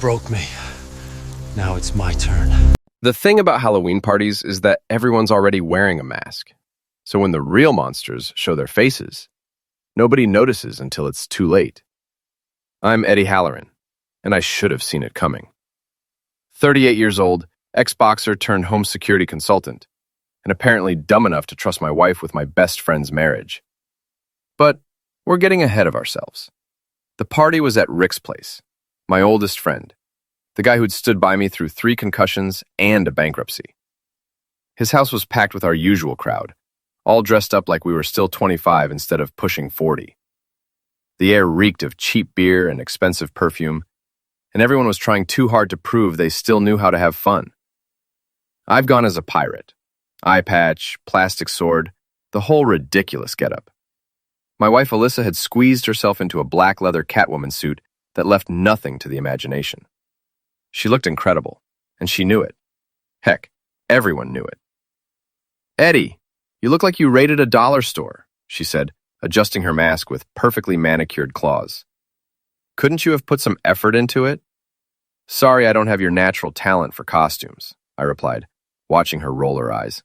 broke me. Now it's my turn. The thing about Halloween parties is that everyone's already wearing a mask. So when the real monsters show their faces, nobody notices until it's too late. I'm Eddie Halloran, and I should have seen it coming. 38 years old, ex-boxer turned home security consultant, and apparently dumb enough to trust my wife with my best friend's marriage. But we're getting ahead of ourselves. The party was at Rick's place, my oldest friend, the guy who'd stood by me through 3 concussions and a bankruptcy. His house was packed with our usual crowd, all dressed up like we were still 25 instead of pushing 40. The air reeked of cheap beer and expensive perfume, and everyone was trying too hard to prove they still knew how to have fun. I've gone as a pirate. Eye patch, plastic sword, the whole ridiculous getup. My wife Alyssa had squeezed herself into a black leather Catwoman suit that left nothing to the imagination. She looked incredible, and she knew it. Heck, everyone knew it. "Eddie, you look like you raided a dollar store," she said, adjusting her mask with perfectly manicured claws. "Couldn't you have put some effort into it?" "Sorry, I don't have your natural talent for costumes," I replied, watching her roll her eyes.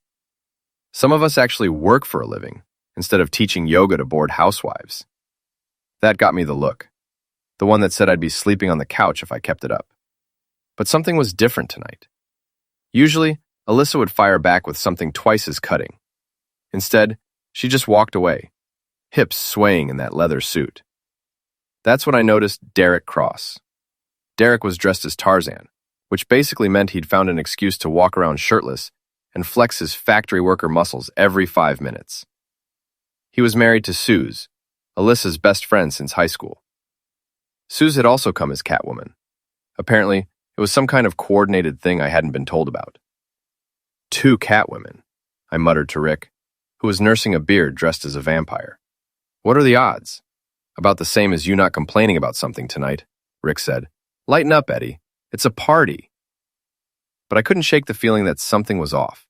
"Some of us actually work for a living, instead of teaching yoga to bored housewives." That got me the look, the one that said I'd be sleeping on the couch if I kept it up. But something was different tonight. Usually, Alyssa would fire back with something twice as cutting. Instead, she just walked away, hips swaying in that leather suit. That's when I noticed Derek Cross. Derek was dressed as Tarzan, which basically meant he'd found an excuse to walk around shirtless and flex his factory worker muscles every 5 minutes. He was married to Suze, Alyssa's best friend since high school. Suze had also come as Catwoman. Apparently, it was some kind of coordinated thing I hadn't been told about. 2 Catwomen, I muttered to Rick, who was nursing a beard dressed as a vampire. "What are the odds?" "About the same as you not complaining about something tonight," Rick said. "Lighten up, Eddie. It's a party." But I couldn't shake the feeling that something was off.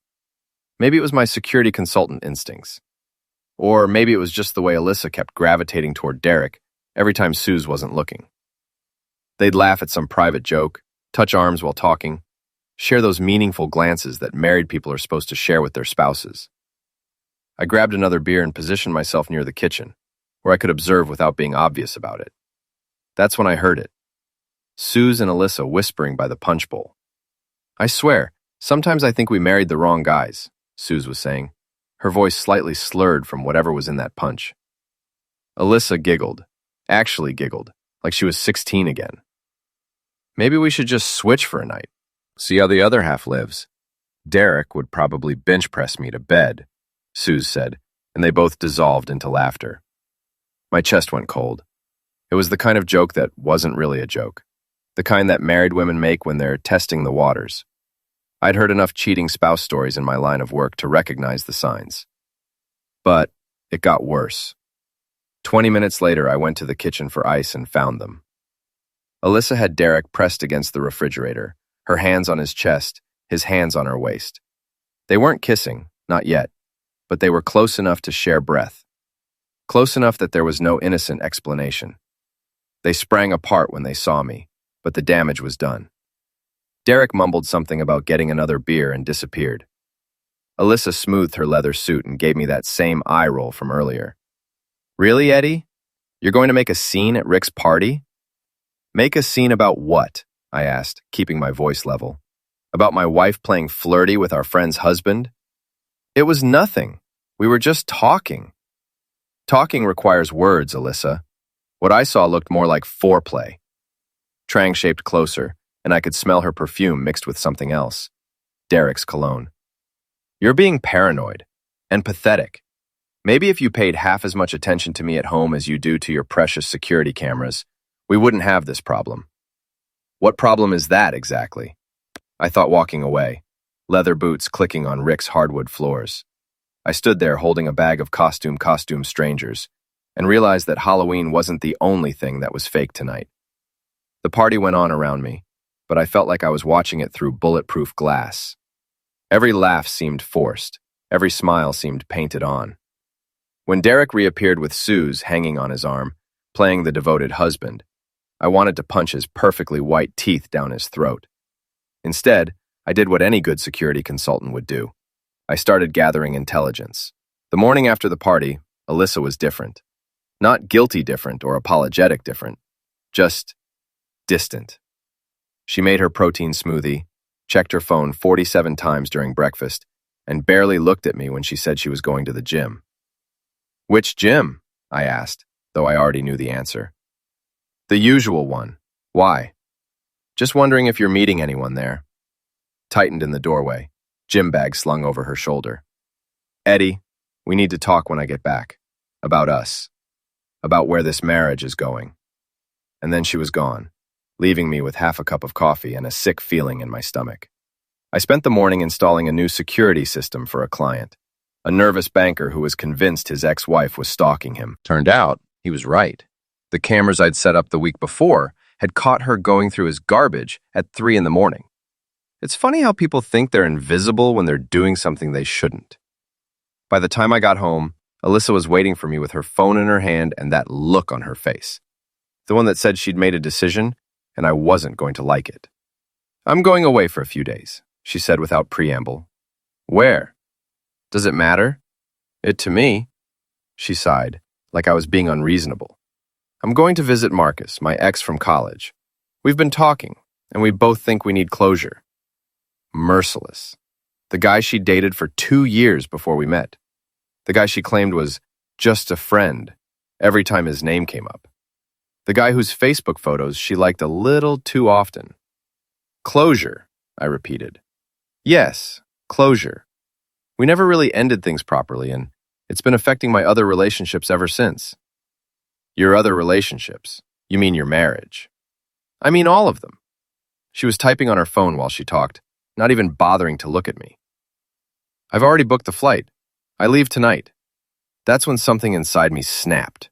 Maybe it was my security consultant instincts. Or maybe it was just the way Alyssa kept gravitating toward Derek every time Suze wasn't looking. They'd laugh at some private joke, touch arms while talking, share those meaningful glances that married people are supposed to share with their spouses. I grabbed another beer and positioned myself near the kitchen, where I could observe without being obvious about it. That's when I heard it. Suze and Alyssa whispering by the punch bowl. "I swear, sometimes I think we married the wrong guys," Suze was saying, her voice slightly slurred from whatever was in that punch. Alyssa giggled, actually giggled, like she was 16 again. "Maybe we should just switch for a night, see how the other half lives. Derek would probably bench press me to bed," Suze said, and they both dissolved into laughter. My chest went cold. It was the kind of joke that wasn't really a joke, the kind that married women make when they're testing the waters. I'd heard enough cheating spouse stories in my line of work to recognize the signs. But it got worse. 20 minutes later, I went to the kitchen for ice and found them. Alyssa had Derek pressed against the refrigerator, her hands on his chest, his hands on her waist. They weren't kissing, not yet, but they were close enough to share breath. Close enough that there was no innocent explanation. They sprang apart when they saw me, but the damage was done. Derek mumbled something about getting another beer and disappeared. Alyssa smoothed her leather suit and gave me that same eye roll from earlier. "Really, Eddie? You're going to make a scene at Rick's party?" "Make a scene about what?" I asked, keeping my voice level. "About my wife playing flirty with our friend's husband?" "It was nothing. We were just talking." "Talking requires words, Alyssa. What I saw looked more like foreplay." Trang shaped closer, and I could smell her perfume mixed with something else. Derek's cologne. "You're being paranoid and pathetic. Maybe if you paid half as much attention to me at home as you do to your precious security cameras, we wouldn't have this problem." "What problem is that exactly?" I thought, walking away, leather boots clicking on Rick's hardwood floors. I stood there holding a bag of costume strangers and realized that Halloween wasn't the only thing that was fake tonight. The party went on around me, but I felt like I was watching it through bulletproof glass. Every laugh seemed forced, every smile seemed painted on. When Derek reappeared with Suze hanging on his arm, playing the devoted husband, I wanted to punch his perfectly white teeth down his throat. Instead, I did what any good security consultant would do. I started gathering intelligence. The morning after the party, Alyssa was different. Not guilty different or apologetic different, just distant. She made her protein smoothie, checked her phone 47 times during breakfast, and barely looked at me when she said she was going to the gym. "Which gym?" I asked, though I already knew the answer. "The usual one. Why?" "Just wondering if you're meeting anyone there." Tightened in the doorway, gym bag slung over her shoulder. "Eddie, we need to talk when I get back. About us. About where this marriage is going." And then she was gone, leaving me with half a cup of coffee and a sick feeling in my stomach. I spent the morning installing a new security system for a client, a nervous banker who was convinced his ex-wife was stalking him. Turned out, he was right. The cameras I'd set up the week before had caught her going through his garbage at 3 in the morning. It's funny how people think they're invisible when they're doing something they shouldn't. By the time I got home, Alyssa was waiting for me with her phone in her hand and that look on her face. The one that said she'd made a decision, and I wasn't going to like it. "I'm going away for a few days," she said without preamble. "Where? Does it matter?" "It to me," she sighed, like I was being unreasonable. "I'm going to visit Marcus, my ex from college. We've been talking, and we both think we need closure." Merciless. The guy she dated for 2 years before we met. The guy she claimed was just a friend every time his name came up. The guy whose Facebook photos she liked a little too often. "Closure," I repeated. "Yes, closure. We never really ended things properly, and it's been affecting my other relationships ever since." "Your other relationships? You mean your marriage?" "I mean all of them." She was typing on her phone while she talked, not even bothering to look at me. "I've already booked the flight. I leave tonight." That's when something inside me snapped.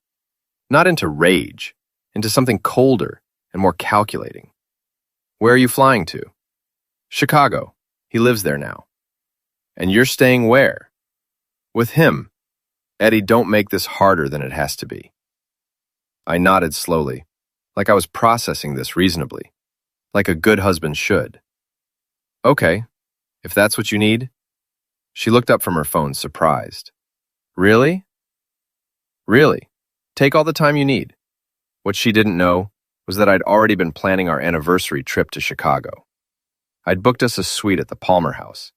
Not into rage, into something colder and more calculating. "Where are you flying to?" "Chicago. He lives there now." "And you're staying where?" "With him." "Eddie, don't make this harder than it has to be." I nodded slowly, like I was processing this reasonably, like a good husband should. "Okay, if that's what you need." She looked up from her phone, surprised. "Really?" "Really. Take all the time you need." What she didn't know was that I'd already been planning our anniversary trip to Chicago. I'd booked us a suite at the Palmer House,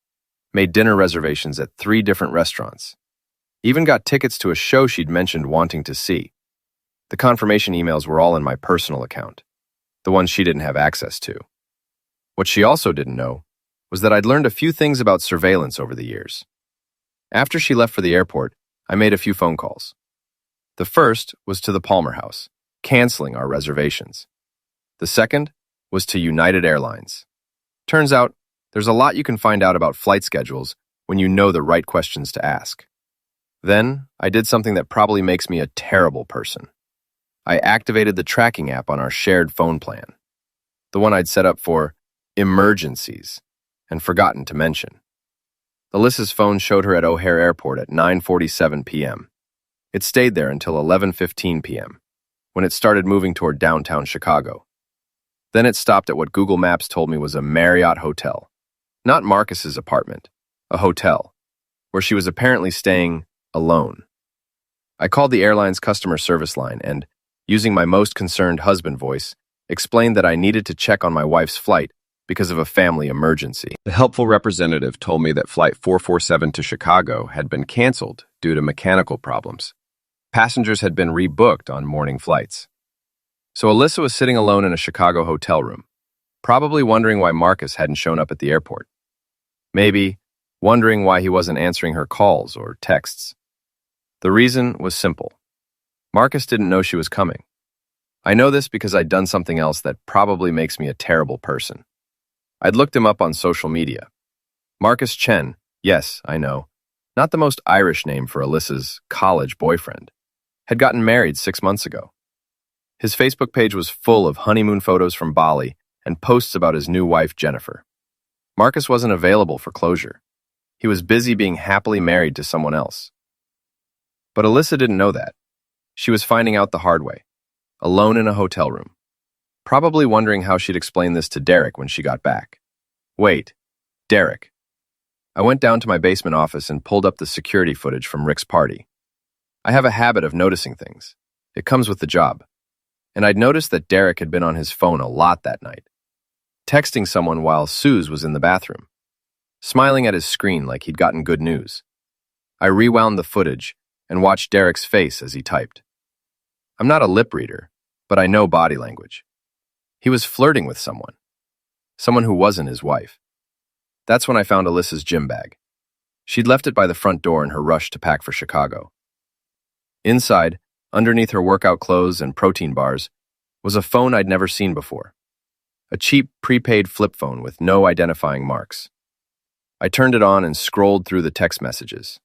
made dinner reservations at 3 different restaurants, even got tickets to a show she'd mentioned wanting to see. The confirmation emails were all in my personal account, the ones she didn't have access to. What she also didn't know was that I'd learned a few things about surveillance over the years. After she left for the airport, I made a few phone calls. The first was to the Palmer House, canceling our reservations. The second was to United Airlines. Turns out, there's a lot you can find out about flight schedules when you know the right questions to ask. Then, I did something that probably makes me a terrible person. I activated the tracking app on our shared phone plan, the one I'd set up for emergencies and forgotten to mention. Alyssa's phone showed her at O'Hare Airport at 9:47 p.m. It stayed there until 11:15 p.m., when it started moving toward downtown Chicago. Then it stopped at what Google Maps told me was a Marriott hotel. Not Marcus's apartment, a hotel, where she was apparently staying alone. I called the airline's customer service line and, using my most concerned husband voice, explained that I needed to check on my wife's flight because of a family emergency. The helpful representative told me that Flight 447 to Chicago had been canceled due to mechanical problems. Passengers had been rebooked on morning flights. So Alyssa was sitting alone in a Chicago hotel room, probably wondering why Marcus hadn't shown up at the airport. Maybe wondering why he wasn't answering her calls or texts. The reason was simple. Marcus didn't know she was coming. I know this because I'd done something else that probably makes me a terrible person. I'd looked him up on social media. Marcus Chen, yes, I know, not the most Irish name for Alyssa's college boyfriend, had gotten married 6 months ago. His Facebook page was full of honeymoon photos from Bali and posts about his new wife, Jennifer. Marcus wasn't available for closure. He was busy being happily married to someone else. But Alyssa didn't know that. She was finding out the hard way, alone in a hotel room. probably wondering how she'd explain this to Derek when she got back. Wait, Derek. I went down to my basement office and pulled up the security footage from Rick's party. I have a habit of noticing things. It comes with the job. And I'd noticed that Derek had been on his phone a lot that night, texting someone while Suze was in the bathroom, smiling at his screen like he'd gotten good news. I rewound the footage and watched Derek's face as he typed. I'm not a lip reader, but I know body language. He was flirting with someone who wasn't his wife. That's when I found Alyssa's gym bag. She'd left it by the front door in her rush to pack for Chicago. Inside, underneath her workout clothes and protein bars, was a phone I'd never seen before. A cheap, prepaid flip phone with no identifying marks. I turned it on and scrolled through the text messages.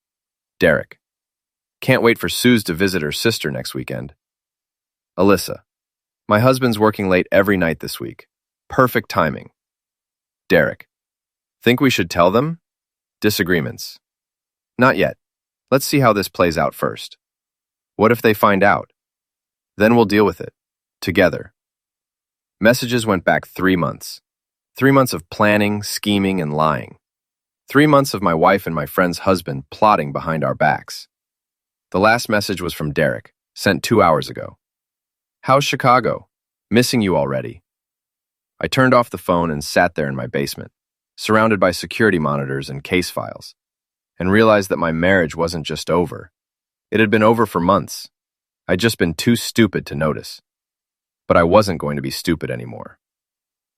Derek. Can't wait for Suze to visit her sister next weekend. Alyssa. My husband's working late every night this week. Perfect timing. Derek. Think we should tell them? Disagreements. Not yet. Let's see how this plays out first. What if they find out? Then we'll deal with it. Together. Messages went back 3 months. 3 months of planning, scheming, and lying. 3 months of my wife and my friend's husband plotting behind our backs. The last message was from Derek, sent 2 hours ago. How's Chicago? Missing you already. I turned off the phone and sat there in my basement, surrounded by security monitors and case files, and realized that my marriage wasn't just over. It had been over for months. I'd just been too stupid to notice. But I wasn't going to be stupid anymore.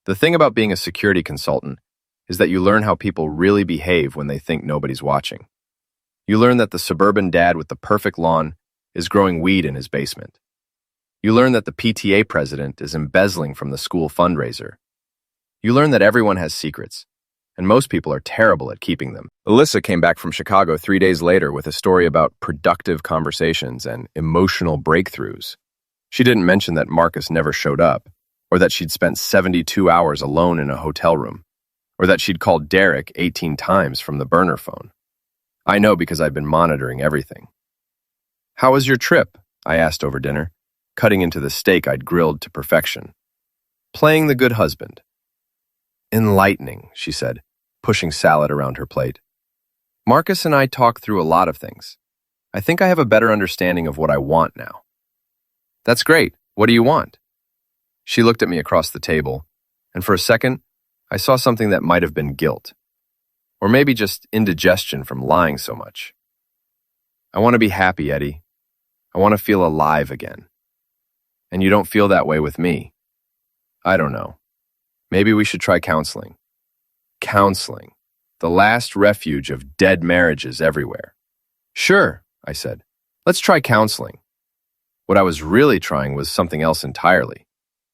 The thing about being a security consultant is that you learn how people really behave when they think nobody's watching. You learn that the suburban dad with the perfect lawn is growing weed in his basement. You learn that the PTA president is embezzling from the school fundraiser. You learn that everyone has secrets, and most people are terrible at keeping them. Alyssa came back from Chicago 3 days later with a story about productive conversations and emotional breakthroughs. She didn't mention that Marcus never showed up, or that she'd spent 72 hours alone in a hotel room, or that she'd called Derek 18 times from the burner phone. I know because I've been monitoring everything. How was your trip? I asked over dinner, cutting into the steak I'd grilled to perfection. Playing the good husband. Enlightening, she said, pushing salad around her plate. Marcus and I talked through a lot of things. I think I have a better understanding of what I want now. That's great. What do you want? She looked at me across the table, and for a second, I saw something that might have been guilt. Or maybe just indigestion from lying so much. I want to be happy, Eddie. I want to feel alive again. And you don't feel that way with me. I don't know. Maybe we should try counseling. Counseling. The last refuge of dead marriages everywhere. Sure, I said. Let's try counseling. What I was really trying was something else entirely.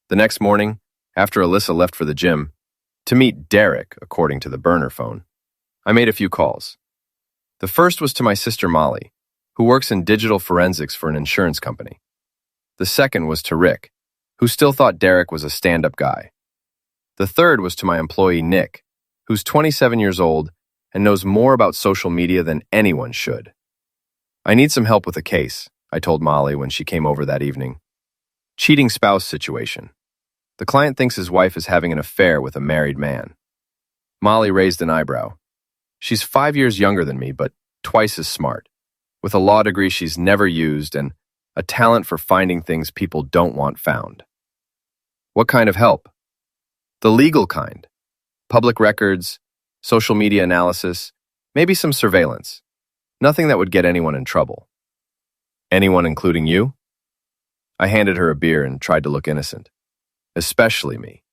The next morning, after Alyssa left for the gym, to meet Derek, according to the burner phone, I made a few calls. The first was to my sister Molly, who works in digital forensics for an insurance company. The second was to Rick, who still thought Derek was a stand-up guy. The third was to my employee Nick, who's 27 years old and knows more about social media than anyone should. I need some help with a case, I told Molly when she came over that evening. Cheating spouse situation. The client thinks his wife is having an affair with a married man. Molly raised an eyebrow. She's 5 years younger than me, but twice as smart, with a law degree she's never used and a talent for finding things people don't want found. What kind of help? The legal kind. Public records, social media analysis, maybe some surveillance. Nothing that would get anyone in trouble. Anyone including you? I handed her a beer and tried to look innocent. Especially me.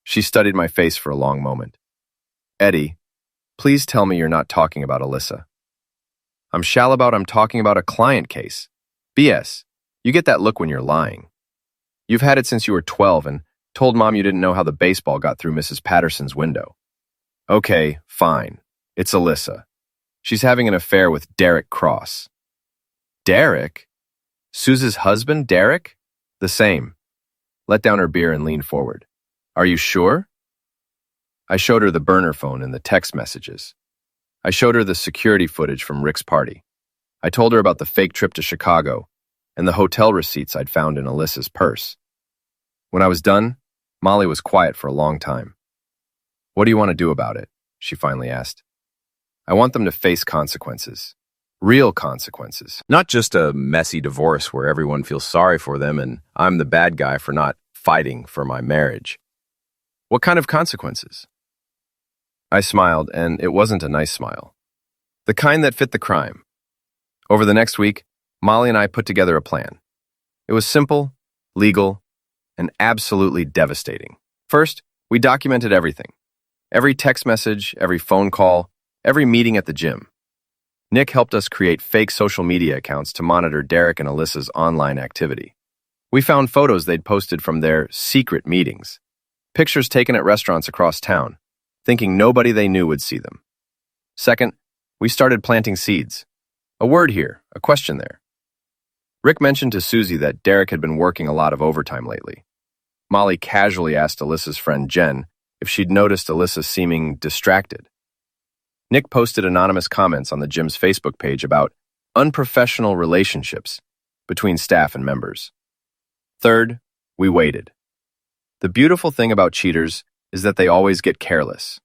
She studied my face for a long moment. Eddie, please tell me you're not talking about Alyssa. I'm talking about a client case. BS. You get that look when you're lying. You've had it since you were 12 and told Mom you didn't know how the baseball got through Mrs. Patterson's window. Okay, fine. It's Alyssa. She's having an affair with Derek Cross. Derek? Suze's husband, Derek? The same. Let down her beer and leaned forward. Are you sure? I showed her the burner phone and the text messages. I showed her the security footage from Rick's party. I told her about the fake trip to Chicago and the hotel receipts I'd found in Alyssa's purse. When I was done, Molly was quiet for a long time. "What do you want to do about it?" she finally asked. "I want them to face consequences. Real consequences. Not just a messy divorce where everyone feels sorry for them and I'm the bad guy for not fighting for my marriage." "What kind of consequences?" I smiled, and it wasn't a nice smile. The kind that fit the crime. Over the next week, Molly and I put together a plan. It was simple, legal, and absolutely devastating. First, we documented everything. Every text message, every phone call, every meeting at the gym. Nick helped us create fake social media accounts to monitor Derek and Alyssa's online activity. We found photos they'd posted from their secret meetings, pictures taken at restaurants across town, thinking nobody they knew would see them. Second, we started planting seeds. A word here, a question there. Rick mentioned to Susie that Derek had been working a lot of overtime lately. Molly casually asked Alyssa's friend Jen if she'd noticed Alyssa seeming distracted. Nick posted anonymous comments on the gym's Facebook page about unprofessional relationships between staff and members. Third, we waited. The beautiful thing about cheaters is that they always get careless.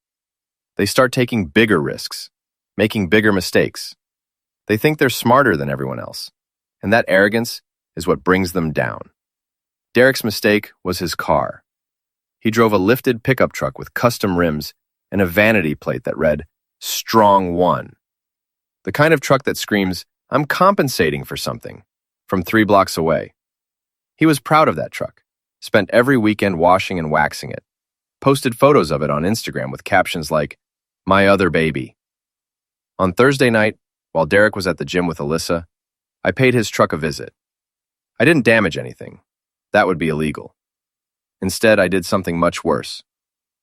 They start taking bigger risks, making bigger mistakes. They think they're smarter than everyone else, and that arrogance is what brings them down. Derek's mistake was his car. He drove a lifted pickup truck with custom rims and a vanity plate that read, "Strong One." The kind of truck that screams, "I'm compensating for something," from 3 blocks away. He was proud of that truck, spent every weekend washing and waxing it, posted photos of it on Instagram with captions like, "My other baby." On Thursday night, while Derek was at the gym with Alyssa, I paid his truck a visit. I didn't damage anything. That would be illegal. Instead, I did something much worse.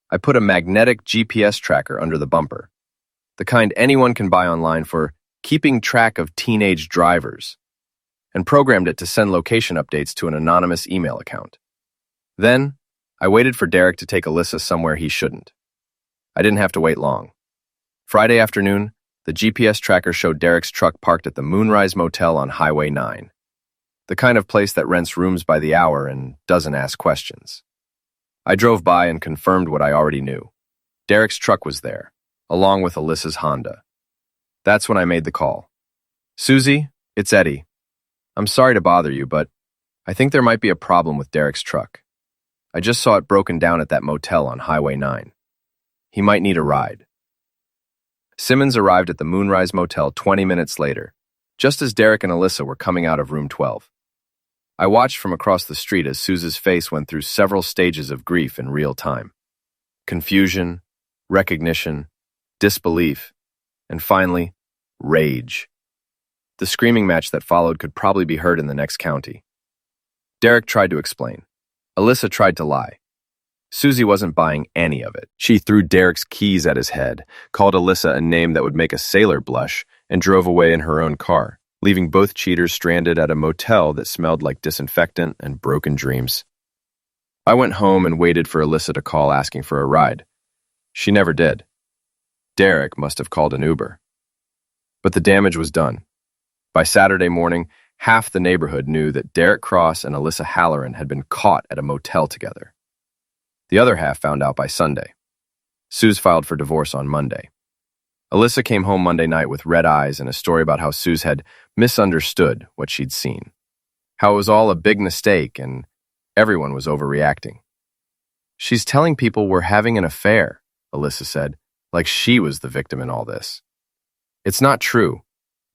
I put a magnetic GPS tracker under the bumper, the kind anyone can buy online for keeping track of teenage drivers, and programmed it to send location updates to an anonymous email account. Then, I waited for Derek to take Alyssa somewhere he shouldn't. I didn't have to wait long. Friday afternoon, the GPS tracker showed Derek's truck parked at the Moonrise Motel on Highway 9, the kind of place that rents rooms by the hour and doesn't ask questions. I drove by and confirmed what I already knew. Derek's truck was there, along with Alyssa's Honda. That's when I made the call. "Susie, it's Eddie. I'm sorry to bother you, but I think there might be a problem with Derek's truck. I just saw it broken down at that motel on Highway 9. He might need a ride." Simmons arrived at the Moonrise Motel 20 minutes later, just as Derek and Alyssa were coming out of room 12. I watched from across the street as Suze's face went through several stages of grief in real time. Confusion, recognition, disbelief, and finally, rage. The screaming match that followed could probably be heard in the next county. Derek tried to explain. Alyssa tried to lie. Susie wasn't buying any of it. She threw Derek's keys at his head, called Alyssa a name that would make a sailor blush, and drove away in her own car, leaving both cheaters stranded at a motel that smelled like disinfectant and broken dreams. I went home and waited for Alyssa to call asking for a ride. She never did. Derek must have called an Uber. But the damage was done. By Saturday morning, half the neighborhood knew that Derek Cross and Alyssa Halloran had been caught at a motel together. The other half found out by Sunday. Suze filed for divorce on Monday. Alyssa came home Monday night with red eyes and a story about how Suze had misunderstood what she'd seen, how it was all a big mistake and everyone was overreacting. "She's telling people we're having an affair," Alyssa said, like she was the victim in all this. "It's not true,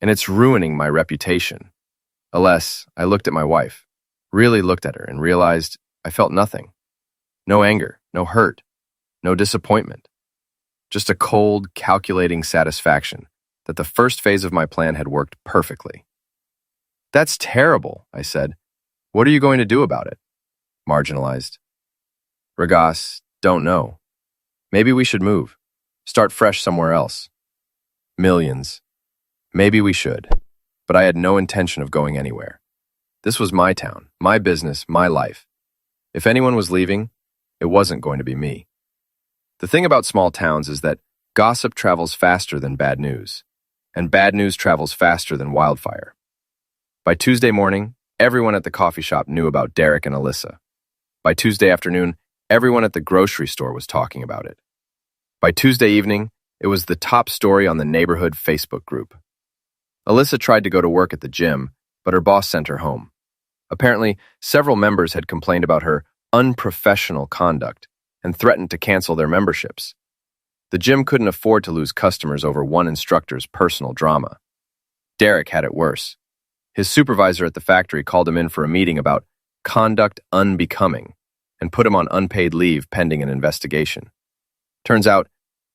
and it's ruining my reputation." Unless I looked at my wife, really looked at her, and realized I felt nothing. No anger, no hurt, no disappointment. Just a cold, calculating satisfaction that the first phase of my plan had worked perfectly. "That's terrible," I said. "What are you going to do about it?" Marginalized. "Regas, don't know. Maybe we should move. Start fresh somewhere else." Millions. Maybe we should. But I had no intention of going anywhere. This was my town, my business, my life. If anyone was leaving, it wasn't going to be me. The thing about small towns is that gossip travels faster than bad news, and bad news travels faster than wildfire. By Tuesday morning, everyone at the coffee shop knew about Derek and Alyssa. By Tuesday afternoon, everyone at the grocery store was talking about it. By Tuesday evening, it was the top story on the neighborhood Facebook group. Alyssa tried to go to work at the gym, but her boss sent her home. Apparently, several members had complained about her unprofessional conduct and threatened to cancel their memberships. The gym couldn't afford to lose customers over one instructor's personal drama. Derek had it worse. His supervisor at the factory called him in for a meeting about conduct unbecoming and put him on unpaid leave pending an investigation. Turns out,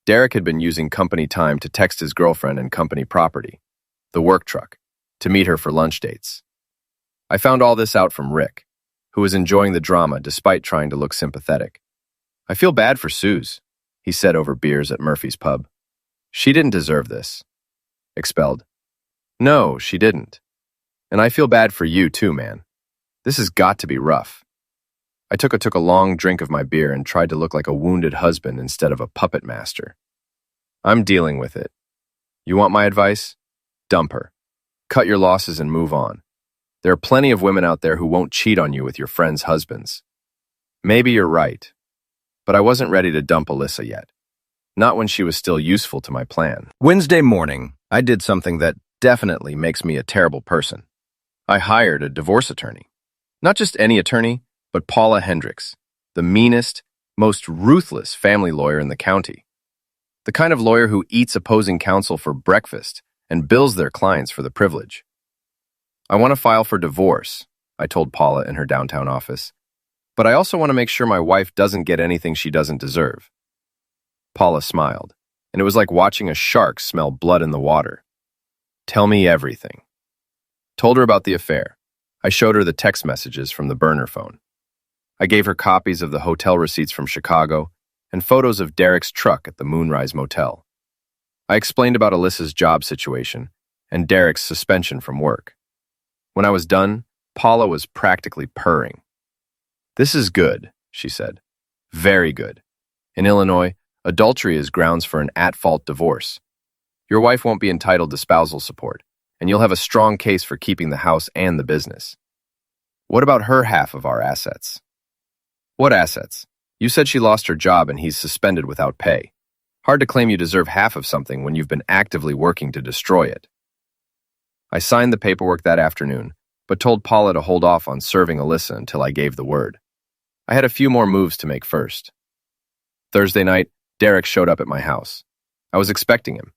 Derek had been using company time to text his girlfriend and company property, the work truck, to meet her for lunch dates. I found all this out from Rick, who was enjoying the drama despite trying to look sympathetic. "I feel bad for Suze," he said over beers at Murphy's pub. "She didn't deserve this." Expelled. "No, she didn't. And I feel bad for you too, man. This has got to be rough." I took a long drink of my beer and tried to look like a wounded husband instead of a puppet master. "I'm dealing with it. You want my advice? Dump her. Cut your losses and move on. There are plenty of women out there who won't cheat on you with your friends' husbands." Maybe you're right, but I wasn't ready to dump Alyssa yet. Not when she was still useful to my plan. Wednesday morning, I did something that definitely makes me a terrible person. I hired a divorce attorney. Not just any attorney, but Paula Hendricks, the meanest, most ruthless family lawyer in the county. The kind of lawyer who eats opposing counsel for breakfast and bills their clients for the privilege. "I want to file for divorce," I told Paula in her downtown office, "but I also want to make sure my wife doesn't get anything she doesn't deserve." Paula smiled, and it was like watching a shark smell blood in the water. "Tell me everything." Told her about the affair. I showed her the text messages from the burner phone. I gave her copies of the hotel receipts from Chicago and photos of Derek's truck at the Moonrise Motel. I explained about Alyssa's job situation and Derek's suspension from work. When I was done, Paula was practically purring. "This is good," she said. "Very good. In Illinois, adultery is grounds for an at-fault divorce. Your wife won't be entitled to spousal support, and you'll have a strong case for keeping the house and the business. What about her half of our assets?" "What assets? You said she lost her job and he's suspended without pay. Hard to claim you deserve half of something when you've been actively working to destroy it." I signed the paperwork that afternoon, but told Paula to hold off on serving Alyssa until I gave the word. I had a few more moves to make first. Thursday night, Derek showed up at my house. I was expecting him.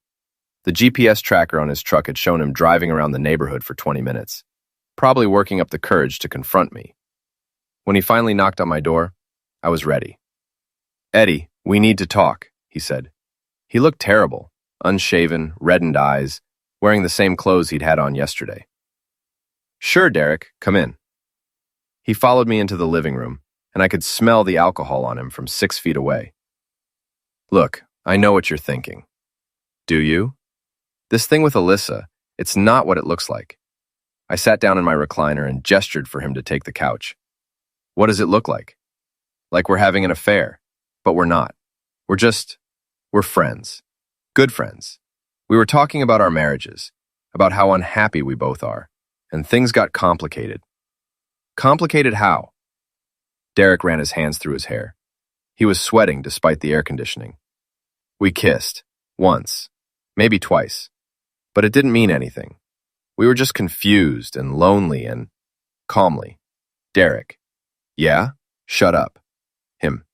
The GPS tracker on his truck had shown him driving around the neighborhood for 20 minutes, probably working up the courage to confront me. When he finally knocked on my door, I was ready. "Eddie, we need to talk," he said. He looked terrible, unshaven, reddened eyes, wearing the same clothes he'd had on yesterday. "Sure, Derek, come in." He followed me into the living room, and I could smell the alcohol on him from 6 feet away. "Look, I know what you're thinking." "Do you?" "This thing with Alyssa, it's not what it looks like." I sat down in my recliner and gestured for him to take the couch. "What does it look like?" "Like we're having an affair, but we're not. We're friends. Good friends. We were talking about our marriages, about how unhappy we both are, and things got complicated." "Complicated how?" Derek ran his hands through his hair. He was sweating despite the air conditioning. "We kissed. Once. Maybe twice. But it didn't mean anything. We were just confused and lonely and..." Calmly. "Derek." "Yeah? Shut up." Him.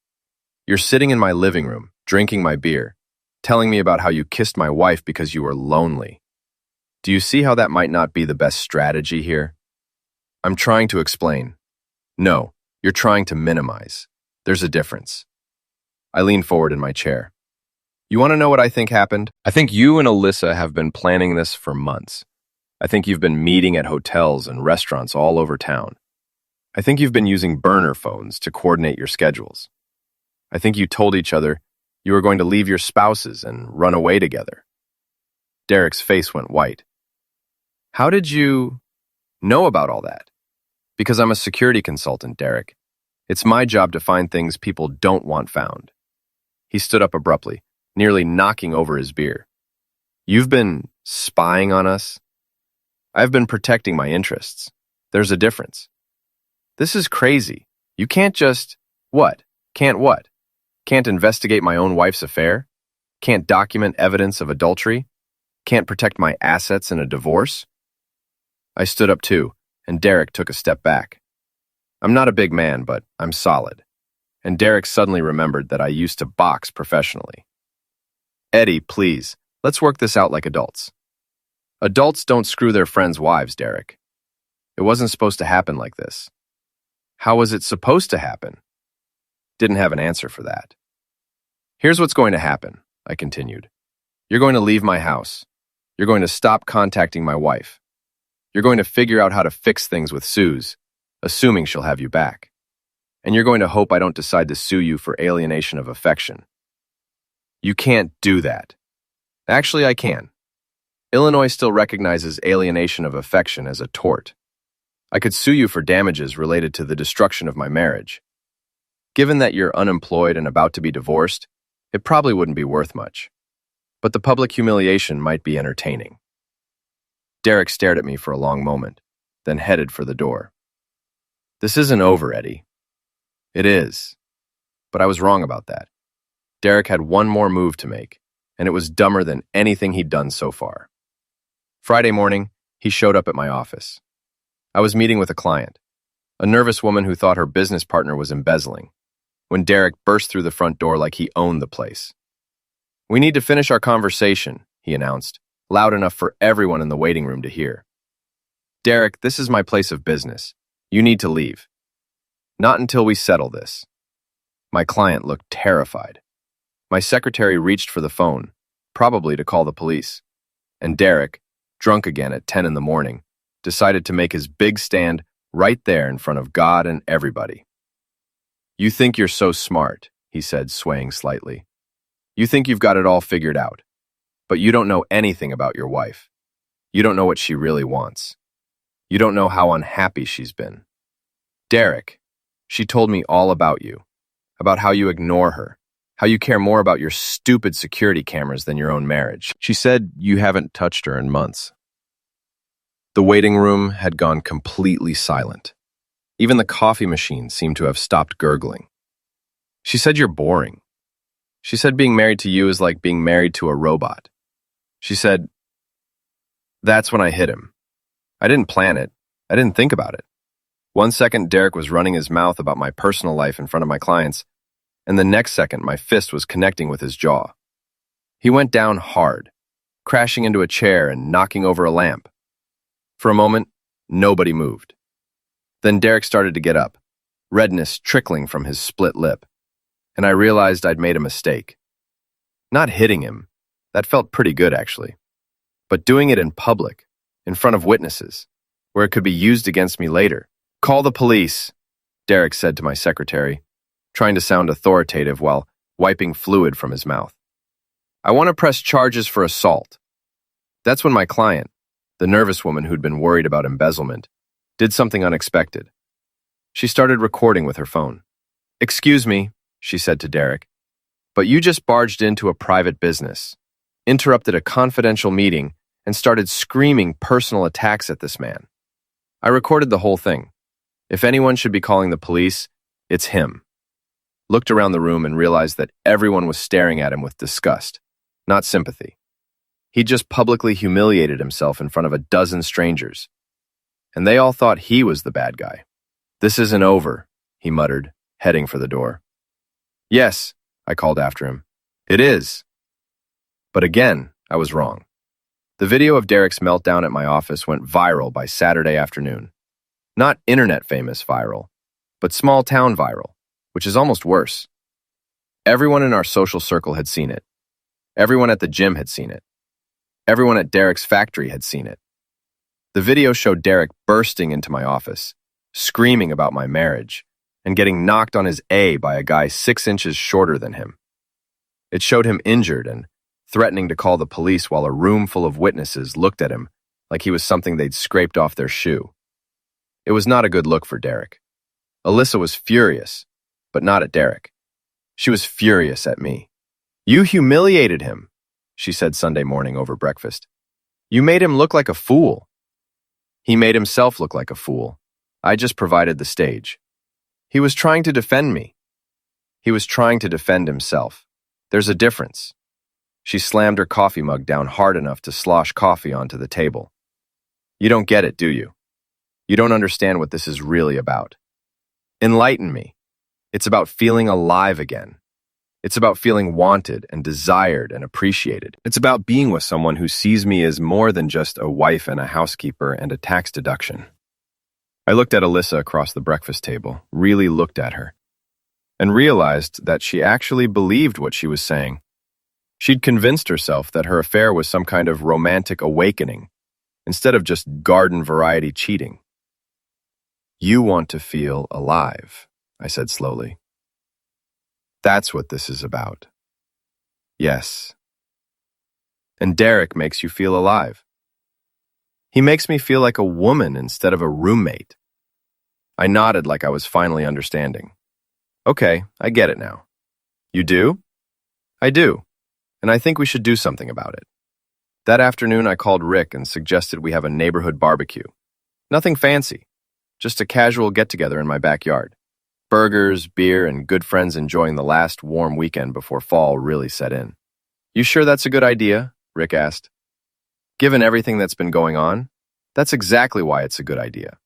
"You're sitting in my living room, drinking my beer, telling me about how you kissed my wife because you were lonely. Do you see how that might not be the best strategy here?" "I'm trying to explain." "No, you're trying to minimize. There's a difference." I leaned forward in my chair. "You want to know what I think happened? I think you and Alyssa have been planning this for months. I think you've been meeting at hotels and restaurants all over town. I think you've been using burner phones to coordinate your schedules. I think you told each other you were going to leave your spouses and run away together." Derek's face went white. "How did you know about all that?" "Because I'm a security consultant, Derek. It's my job to find things people don't want found." He stood up abruptly, nearly knocking over his beer. "You've been spying on us?" "I've been protecting my interests. There's a difference." "This is crazy. You can't just... What? Can't what? Can't investigate my own wife's affair? Can't document evidence of adultery? Can't protect my assets in a divorce? I stood up too, and Derek took a step back. I'm not a big man, but I'm solid. And Derek suddenly remembered that I used to box professionally. Eddie, please, let's work this out like adults. Adults don't screw their friends' wives, Derek. It wasn't supposed to happen like this. How was it supposed to happen? Didn't have an answer for that. Here's what's going to happen, I continued. You're going to leave my house. You're going to stop contacting my wife. You're going to figure out how to fix things with Suze, assuming she'll have you back. And you're going to hope I don't decide to sue you for alienation of affection. You can't do that. Actually, I can. Illinois still recognizes alienation of affection as a tort. I could sue you for damages related to the destruction of my marriage. Given that you're unemployed and about to be divorced, it probably wouldn't be worth much. But the public humiliation might be entertaining. Derek stared at me for a long moment, then headed for the door. This isn't over, Eddie. It is. But I was wrong about that. Derek had one more move to make, and it was dumber than anything he'd done so far. Friday morning, he showed up at my office. I was meeting with a client, a nervous woman who thought her business partner was embezzling, when Derek burst through the front door like he owned the place. We need to finish our conversation, he announced, loud enough for everyone in the waiting room to hear. Derek, this is my place of business. You need to leave. Not until we settle this. My client looked terrified. My secretary reached for the phone, probably to call the police. And Derek, drunk again at 10 in the morning, decided to make his big stand right there in front of God and everybody. You think you're so smart, he said, swaying slightly. You think you've got it all figured out. But you don't know anything about your wife. You don't know what she really wants. You don't know how unhappy she's been. Derek, she told me all about you, about how you ignore her, how you care more about your stupid security cameras than your own marriage. She said you haven't touched her in months. The waiting room had gone completely silent. Even the coffee machine seemed to have stopped gurgling. She said you're boring. She said being married to you is like being married to a robot. She said, that's when I hit him. I didn't plan it. I didn't think about it. 1 second, Derek was running his mouth about my personal life in front of my clients, and the next second, my fist was connecting with his jaw. He went down hard, crashing into a chair and knocking over a lamp. For a moment, nobody moved. Then Derek started to get up, redness trickling from his split lip, and I realized I'd made a mistake. Not hitting him, that felt pretty good actually, but doing it in public, in front of witnesses, where it could be used against me later. Call the police, Derek said to my secretary, trying to sound authoritative while wiping fluid from his mouth. I want to press charges for assault. That's when my client, the nervous woman who'd been worried about embezzlement, did something unexpected. She started recording with her phone. Excuse me, she said to Derek, but you just barged into a private business, interrupted a confidential meeting, and started screaming personal attacks at this man. I recorded the whole thing. If anyone should be calling the police, it's him. Looked around the room and realized that everyone was staring at him with disgust, not sympathy. He just publicly humiliated himself in front of a dozen strangers. And they all thought he was the bad guy. This isn't over, he muttered, heading for the door. Yes, I called after him. It is. But again, I was wrong. The video of Derek's meltdown at my office went viral by Saturday afternoon. Not internet-famous viral, but small-town viral, which is almost worse. Everyone in our social circle had seen it. Everyone at the gym had seen it. Everyone at Derek's factory had seen it. The video showed Derek bursting into my office, screaming about my marriage, and getting knocked on his A by a guy 6 inches shorter than him. It showed him injured and threatening to call the police while a room full of witnesses looked at him like he was something they'd scraped off their shoe. It was not a good look for Derek. Alyssa was furious, but not at Derek. She was furious at me. You humiliated him, she said Sunday morning over breakfast. You made him look like a fool. He made himself look like a fool. I just provided the stage. He was trying to defend me. He was trying to defend himself. There's a difference. She slammed her coffee mug down hard enough to slosh coffee onto the table. You don't get it, do you? You don't understand what this is really about. Enlighten me. It's about feeling alive again. It's about feeling wanted and desired and appreciated. It's about being with someone who sees me as more than just a wife and a housekeeper and a tax deduction. I looked at Alyssa across the breakfast table, really looked at her, and realized that she actually believed what she was saying. She'd convinced herself that her affair was some kind of romantic awakening, instead of just garden variety cheating. You want to feel alive, I said slowly. That's what this is about. Yes. And Derek makes you feel alive. He makes me feel like a woman instead of a roommate. I nodded like I was finally understanding. Okay, I get it now. You do? I do. And I think we should do something about it. That afternoon, I called Rick and suggested we have a neighborhood barbecue. Nothing fancy, just a casual get-together in my backyard. Burgers, beer, and good friends enjoying the last warm weekend before fall really set in. You sure that's a good idea? Rick asked. Given everything that's been going on, that's exactly why it's a good idea.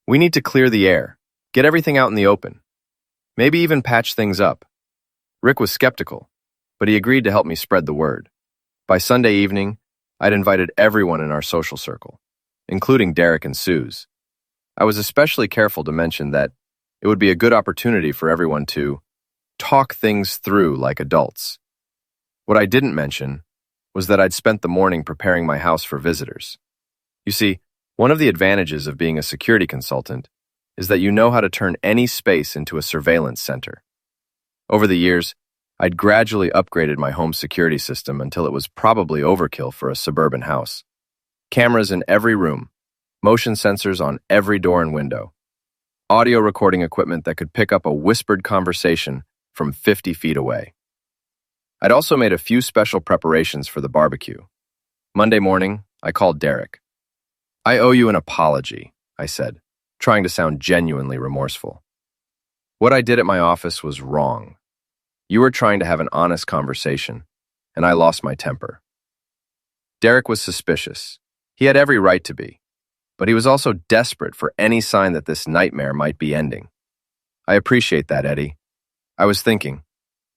We need to clear the air, get everything out in the open. Maybe even patch things up. Rick was skeptical, but he agreed to help me spread the word. By Sunday evening, I'd invited everyone in our social circle, including Derek and Suze. I was especially careful to mention that it would be a good opportunity for everyone to talk things through like adults. What I didn't mention was that I'd spent the morning preparing my house for visitors. You see, one of the advantages of being a security consultant is that you know how to turn any space into a surveillance center. Over the years, I'd gradually upgraded my home security system until it was probably overkill for a suburban house. Cameras in every room, motion sensors on every door and window, audio recording equipment that could pick up a whispered conversation from 50 feet away. I'd also made a few special preparations for the barbecue. Monday morning, I called Derek. I owe you an apology, I said, trying to sound genuinely remorseful. What I did at my office was wrong. You were trying to have an honest conversation, and I lost my temper. Derek was suspicious. He had every right to be, but he was also desperate for any sign that this nightmare might be ending. I appreciate that, Eddie. I was thinking,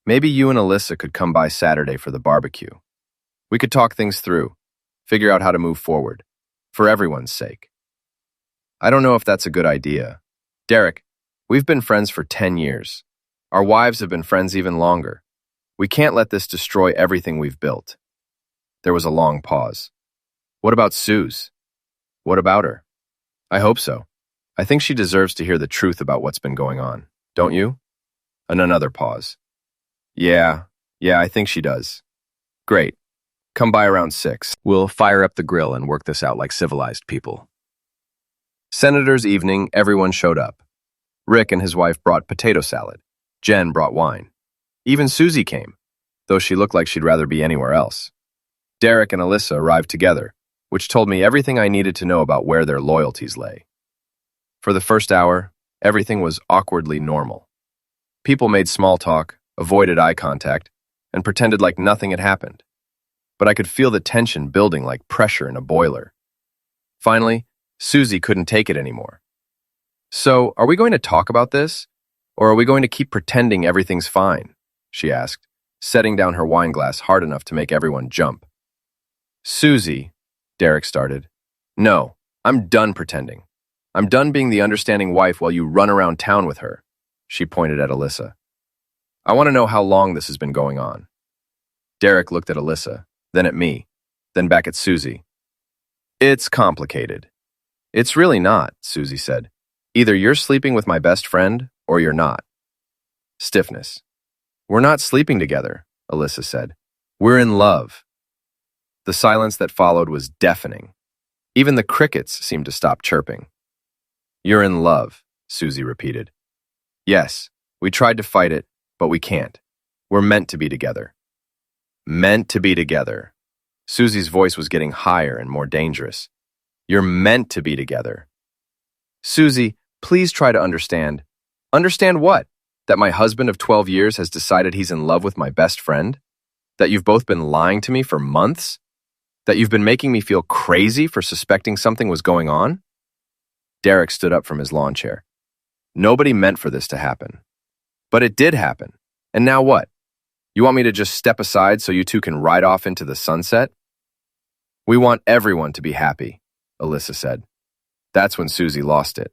maybe you and Alyssa could come by Saturday for the barbecue. We could talk things through, figure out how to move forward, for everyone's sake. I don't know if that's a good idea. Derek, we've been friends for 10 years. Our wives have been friends even longer. We can't let this destroy everything we've built. There was a long pause. What about Suze? What about her? I hope so. I think she deserves to hear the truth about what's been going on. Don't you? And another pause. Yeah, I think she does. Great. Come by around 6. We'll fire up the grill and work this out like civilized people. Senator's evening, everyone showed up. Rick and his wife brought potato salad. Jen brought wine. Even Susie came, though she looked like she'd rather be anywhere else. Derek and Alyssa arrived together, which told me everything I needed to know about where their loyalties lay. For the first hour, everything was awkwardly normal. People made small talk, avoided eye contact, and pretended like nothing had happened. But I could feel the tension building like pressure in a boiler. Finally, Susie couldn't take it anymore. So, are we going to talk about this? Or are we going to keep pretending everything's fine? She asked, setting down her wine glass hard enough to make everyone jump. Susie, Derek started. No, I'm done pretending. I'm done being the understanding wife while you run around town with her. She pointed at Alyssa. I want to know how long this has been going on. Derek looked at Alyssa, then at me, then back at Susie. It's complicated. It's really not, Susie said. Either you're sleeping with my best friend, or you're not. Stiffness. We're not sleeping together, Alyssa said. We're in love. The silence that followed was deafening. Even the crickets seemed to stop chirping. You're in love, Susie repeated. Yes, we tried to fight it, but we can't. We're meant to be together. Meant to be together. Susie's voice was getting higher and more dangerous. You're meant to be together. Susie, please try to understand. Understand what? That my husband of 12 years has decided he's in love with my best friend? That you've both been lying to me for months? That you've been making me feel crazy for suspecting something was going on? Derek stood up from his lawn chair. Nobody meant for this to happen. But it did happen. And now what? You want me to just step aside so you two can ride off into the sunset? We want everyone to be happy, Alyssa said. That's when Susie lost it.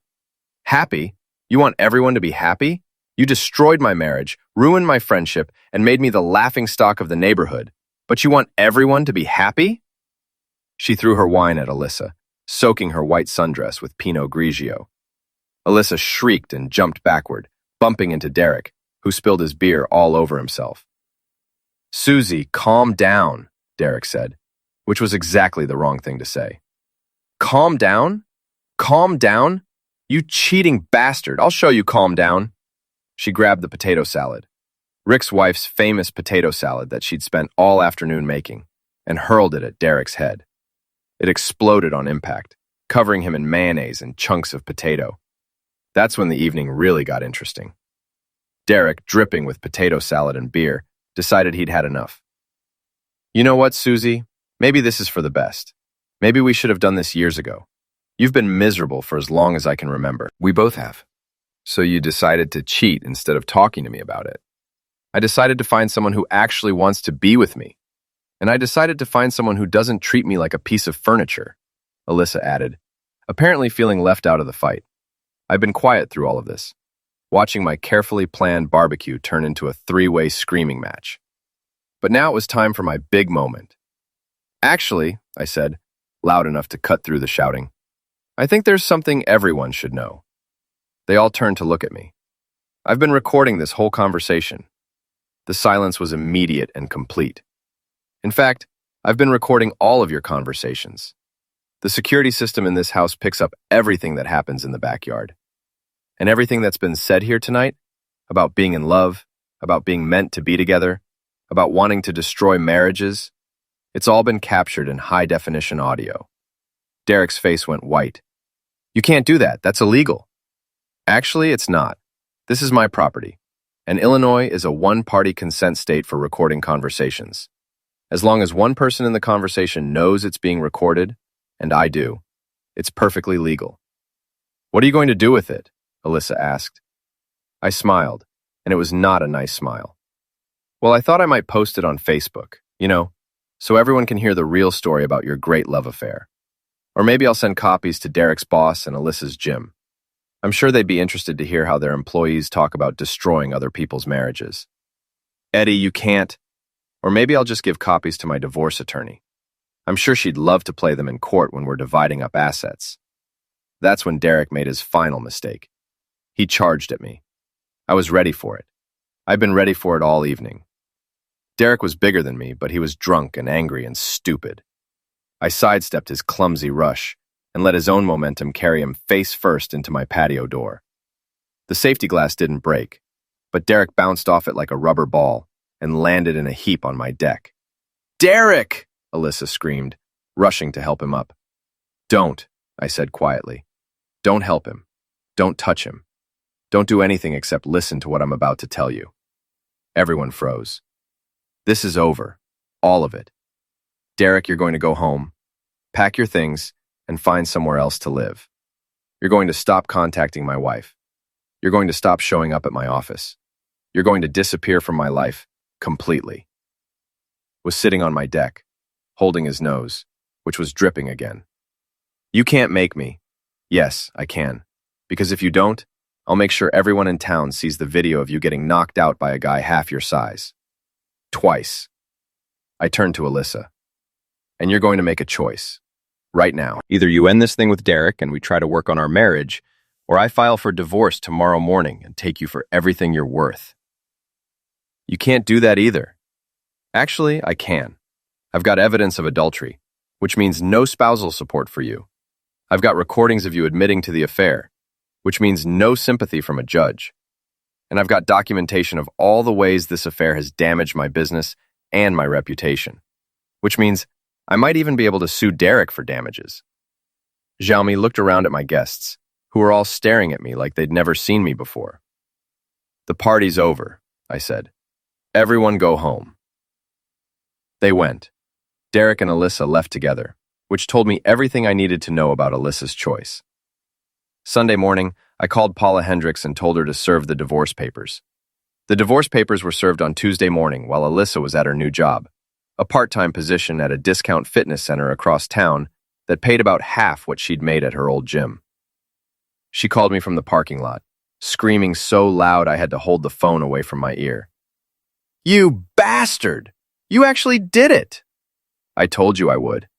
Happy? You want everyone to be happy? You destroyed my marriage, ruined my friendship, and made me the laughingstock of the neighborhood. But you want everyone to be happy? She threw her wine at Alyssa, soaking her white sundress with Pinot Grigio. Alyssa shrieked and jumped backward, bumping into Derek, who spilled his beer all over himself. Susie, calm down, Derek said, which was exactly the wrong thing to say. Calm down? Calm down? You cheating bastard, I'll show you calm down. She grabbed the potato salad, Rick's wife's famous potato salad that she'd spent all afternoon making, and hurled it at Derek's head. It exploded on impact, covering him in mayonnaise and chunks of potato. That's when the evening really got interesting. Derek, dripping with potato salad and beer, decided he'd had enough. You know what, Susie? Maybe this is for the best. Maybe we should have done this years ago. You've been miserable for as long as I can remember. We both have. So you decided to cheat instead of talking to me about it. I decided to find someone who actually wants to be with me. And I decided to find someone who doesn't treat me like a piece of furniture, Alyssa added, apparently feeling left out of the fight. I've been quiet through all of this, watching my carefully planned barbecue turn into a three-way screaming match. But now it was time for my big moment. Actually, I said, loud enough to cut through the shouting, I think there's something everyone should know. They all turned to look at me. I've been recording this whole conversation. The silence was immediate and complete. In fact, I've been recording all of your conversations. The security system in this house picks up everything that happens in the backyard. And everything that's been said here tonight, about being in love, about being meant to be together, about wanting to destroy marriages, it's all been captured in high-definition audio. Derek's face went white. You can't do that. That's illegal. Actually, it's not. This is my property, and Illinois is a one-party consent state for recording conversations. As long as one person in the conversation knows it's being recorded, and I do, it's perfectly legal. What are you going to do with it? Alyssa asked. I smiled, and it was not a nice smile. Well, I thought I might post it on Facebook, so everyone can hear the real story about your great love affair. Or maybe I'll send copies to Derek's boss and Alyssa's gym. I'm sure they'd be interested to hear how their employees talk about destroying other people's marriages. Eddie, you can't. Or maybe I'll just give copies to my divorce attorney. I'm sure she'd love to play them in court when we're dividing up assets. That's when Derek made his final mistake. He charged at me. I was ready for it. I'd been ready for it all evening. Derek was bigger than me, but he was drunk and angry and stupid. I sidestepped his clumsy rush and let his own momentum carry him face first into my patio door. The safety glass didn't break, but Derek bounced off it like a rubber ball and landed in a heap on my deck. Derek! Alyssa screamed, rushing to help him up. Don't, I said quietly. Don't help him. Don't touch him. Don't do anything except listen to what I'm about to tell you. Everyone froze. This is over. All of it. Derek, you're going to go home, pack your things, and find somewhere else to live. You're going to stop contacting my wife. You're going to stop showing up at my office. You're going to disappear from my life completely. Was sitting on my deck, holding his nose, which was dripping again. You can't make me. Yes, I can. Because if you don't, I'll make sure everyone in town sees the video of you getting knocked out by a guy half your size. Twice. I turned to Alyssa. And you're going to make a choice. Right now. Either you end this thing with Derek and we try to work on our marriage, or I file for divorce tomorrow morning and take you for everything you're worth. You can't do that either. Actually, I can. I've got evidence of adultery, which means no spousal support for you. I've got recordings of you admitting to the affair, which means no sympathy from a judge. And I've got documentation of all the ways this affair has damaged my business and my reputation, which means I might even be able to sue Derek for damages. Xiaomi looked around at my guests, who were all staring at me like they'd never seen me before. "The party's over," I said. "Everyone go home." They went. Derek and Alyssa left together, which told me everything I needed to know about Alyssa's choice. Sunday morning, I called Paula Hendricks and told her to serve the divorce papers. The divorce papers were served on Tuesday morning while Alyssa was at her new job, a part-time position at a discount fitness center across town that paid about half what she'd made at her old gym. She called me from the parking lot, screaming so loud I had to hold the phone away from my ear. "You bastard! You actually did it!" "I told you I would.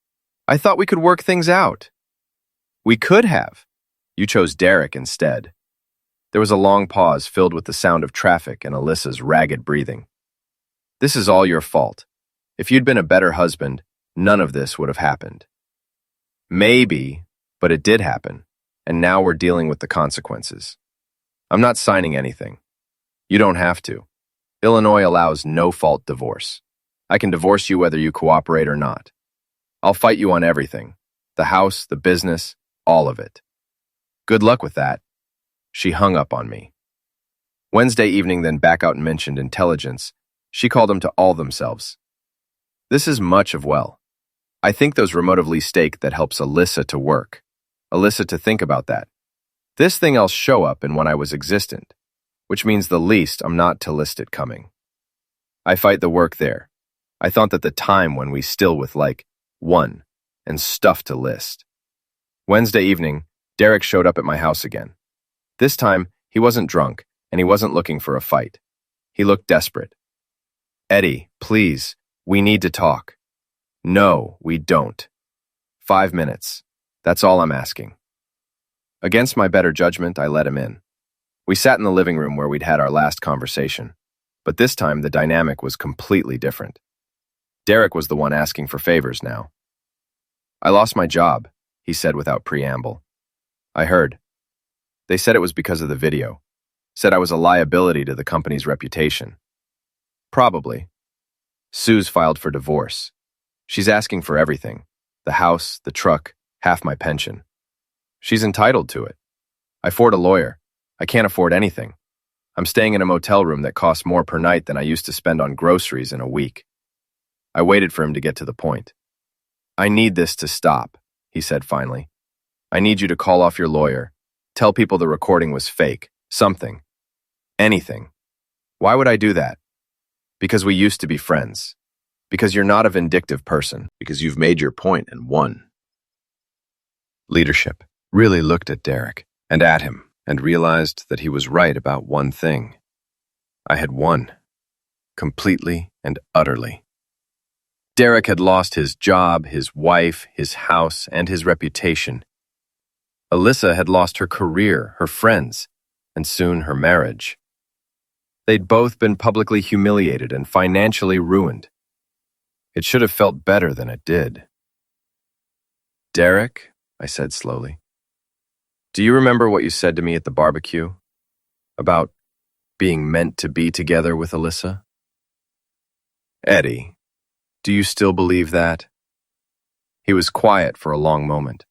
I thought we could work things out." "We could have. You chose Derek instead." There was a long pause filled with the sound of traffic and Alyssa's ragged breathing. "This is all your fault. If you'd been a better husband, none of this would have happened." "Maybe, but it did happen, and now we're dealing with the consequences. I'm not signing anything. You don't have to. Illinois allows no-fault divorce. I can divorce you whether you cooperate or not. I'll fight you on everything. The house, the business, all of it. Good luck with that." She hung up on me. Wednesday evening, then back out and mentioned intelligence. She called them to all themselves. This is much of well. I think those remotively stake that helps Alyssa to work. Alyssa to think about that. This thing I'll show up in when I was existent, which means the least I'm not to list it coming. I fight the work there. I thought that the time when we still with one and stuff to list. Wednesday evening, Derek showed up at my house again. This time, he wasn't drunk, and he wasn't looking for a fight. He looked desperate. "Eddie, please, we need to talk." "No, we don't. 5 minutes. That's all I'm asking." Against my better judgment, I let him in. We sat in the living room where we'd had our last conversation, but this time the dynamic was completely different. Derek was the one asking for favors now. "I lost my job," he said without preamble. "I heard. They said it was because of the video. Said I was a liability to the company's reputation." "Probably. Sue's filed for divorce. She's asking for everything. The house, the truck, half my pension. She's entitled to it. I afford a lawyer. I can't afford anything. I'm staying in a motel room that costs more per night than I used to spend on groceries in a week." I waited for him to get to the point. "I need this to stop," he said finally. "I need you to call off your lawyer. Tell people the recording was fake. Something. Anything. Why would I do that? Because we used to be friends. Because you're not a vindictive person. Because you've made your point and won." Leadership really looked at Derek and at him and realized that he was right about one thing. I had won. Completely and utterly. Derek had lost his job, his wife, his house, and his reputation. Alyssa had lost her career, her friends, and soon her marriage. They'd both been publicly humiliated and financially ruined. It should have felt better than it did. "Derek," I said slowly, "do you remember what you said to me at the barbecue? About being meant to be together with Alyssa?" "Eddie, do you still believe that?" He was quiet for a long moment.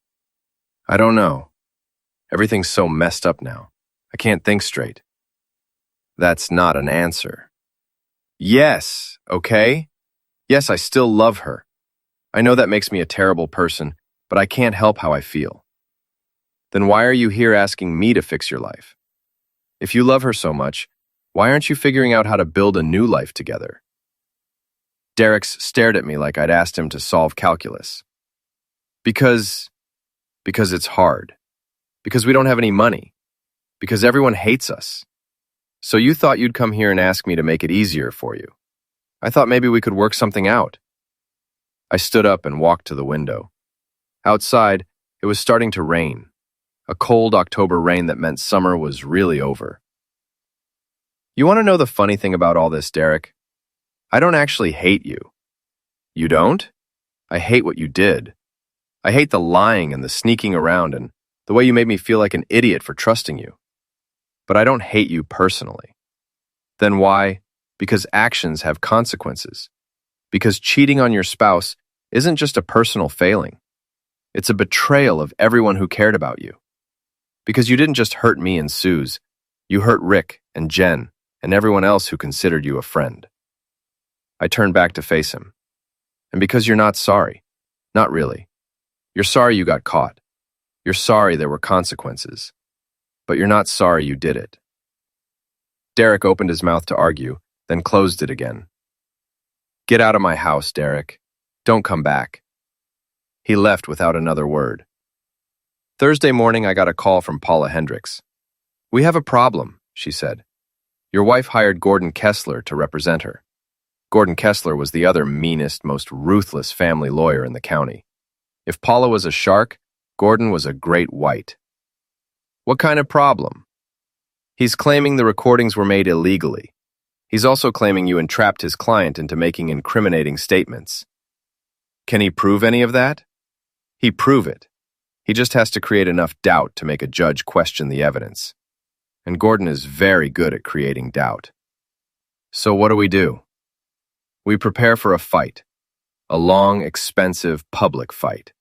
"I don't know. Everything's so messed up now. I can't think straight." "That's not an answer." "Yes, okay? Yes, I still love her. I know that makes me a terrible person, but I can't help how I feel." "Then why are you here asking me to fix your life? If you love her so much, why aren't you figuring out how to build a new life together?" Derek stared at me like I'd asked him to solve calculus. Because it's hard. Because we don't have any money. Because everyone hates us. So you thought you'd come here and ask me to make it easier for you. I thought maybe we could work something out." I stood up and walked to the window. Outside, it was starting to rain. A cold October rain that meant summer was really over. "You want to know the funny thing about all this, Derek? I don't actually hate you." "You don't?" "I hate what you did. I hate the lying and the sneaking around and the way you made me feel like an idiot for trusting you. But I don't hate you personally." "Then why?" "Because actions have consequences. Because cheating on your spouse isn't just a personal failing. It's a betrayal of everyone who cared about you. Because you didn't just hurt me and Suze. You hurt Rick and Jen and everyone else who considered you a friend. I turned back to face him. And because you're not sorry. Not really. You're sorry you got caught. You're sorry there were consequences. But you're not sorry you did it. Derek opened his mouth to argue, then closed it again. Get out of my house, Derek. Don't come back. He left without another word. Thursday morning, I got a call from Paula Hendricks. We have a problem, she said. Your wife hired Gordon Kessler to represent her. Gordon Kessler was the other meanest, most ruthless family lawyer in the county. If Paula was a shark, Gordon was a great white. What kind of problem? He's claiming the recordings were made illegally. He's also claiming you entrapped his client into making incriminating statements. Can he prove any of that? He'd prove it. He just has to create enough doubt to make a judge question the evidence. And Gordon is very good at creating doubt. So what do? We prepare for a fight. A long, expensive, public fight.